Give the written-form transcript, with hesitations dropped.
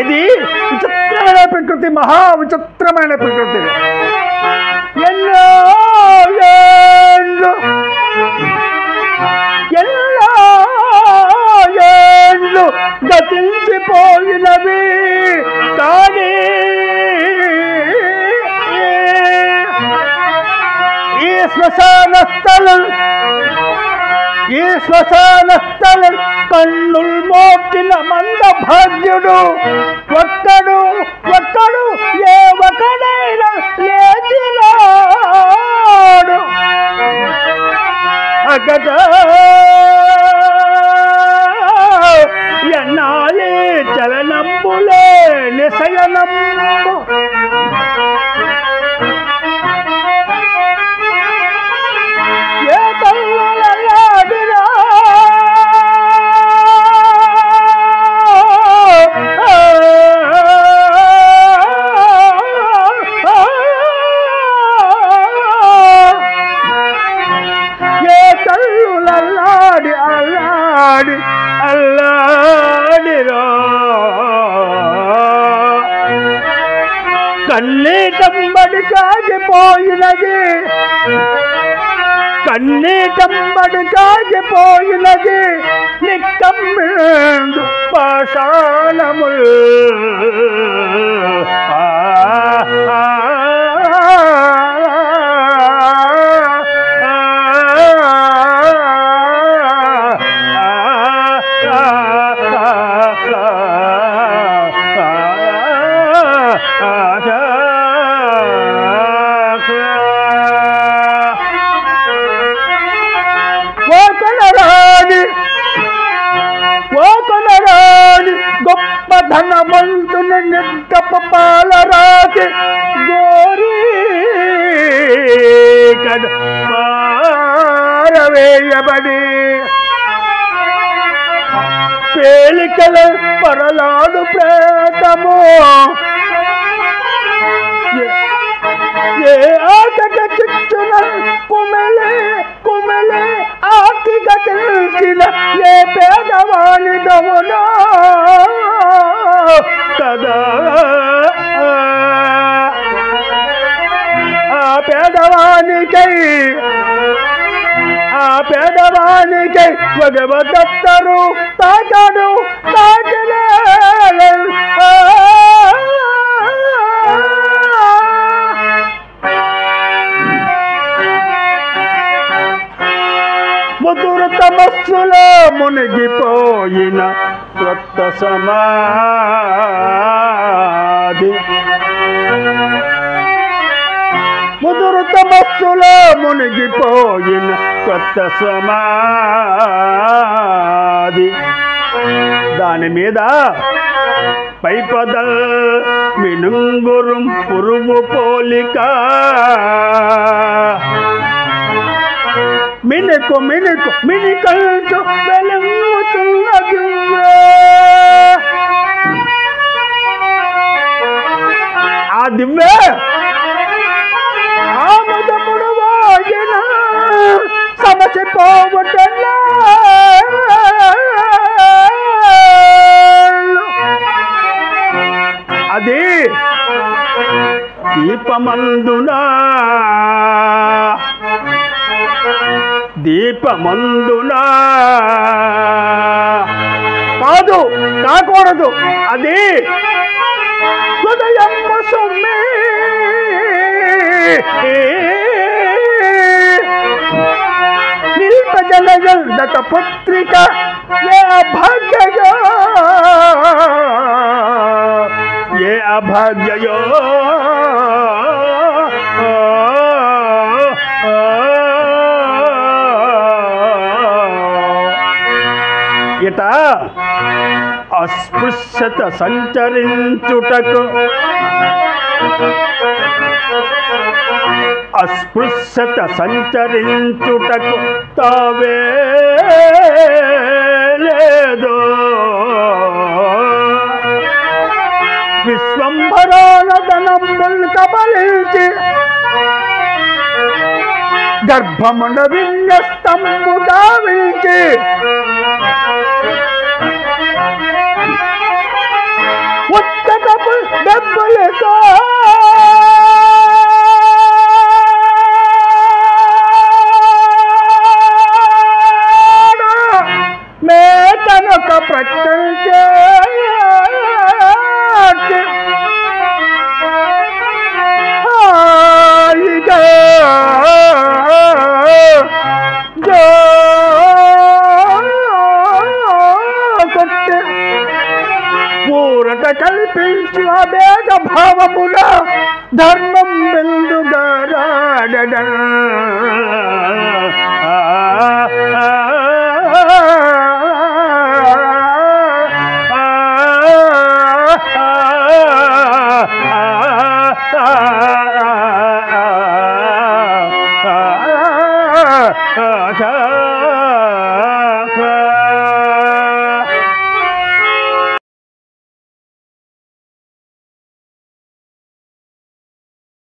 ఇది విచిత్రమైన ప్రకృతి, మహా విచిత్రమైన ప్రకృతి. ఎన్నో ఏండ్లు గతించిపోయినవి కానీ ఈ శ్మశాన స్థలం కన్నుల్ మోటిన మంద భాగ్యుడు ఒక్కడు ఏ ఒకడైనా లేచినాడు అగట ఎన్నాలి చలనంబులే నిశయనంబు ఏ తల్లులలాడినా అల్లాడిరో కన్నీటంబడి కాగిపోయినది నిక్కమ్మిందు పాషాణముల్ గొప్ప ధనవంతుని నిర్గప పాలరాతి గోరీ కడ పారవేయబడి పేలికల పరలాడు ప్రేతము ఏ ఆటక చిచ్చున కుమెలే ఆర్తిగా తెలిసిన ఏ పేదవాణి దమునా కదా ఆ పేదవానికై భగవదత్తరు తాకడు తాకిలే ముదురు తమస్సులో మునిగిపోయిన క్రొత్త సమాధి ముదురు తమస్సులో మునిగిపోయిన కొత్త సమాధి దాని మీద పైపదల్ మినుంగురుం పురుగు పోలిక మినికల్టు వెలుగుతున్నది ఆ దివ్వే ఆముదముడు వాగిన సమసిపోవటల్లా అది దీపమందునా కాదు కాకూడదు అది హృదయం సొమ్మే నిల్పజలజల్ దత పుత్రిక ఏ అభాగ్యయో ఇట అస్పృశ్యత సంచరించుటకు తావే లేదు విశ్వంభరానదనంబుల్ కబలించి గర్భముండ విన్యస్తంబు గావించి కల్పించు అభేద భావమున ధర్మం బిందుగా రాడడన్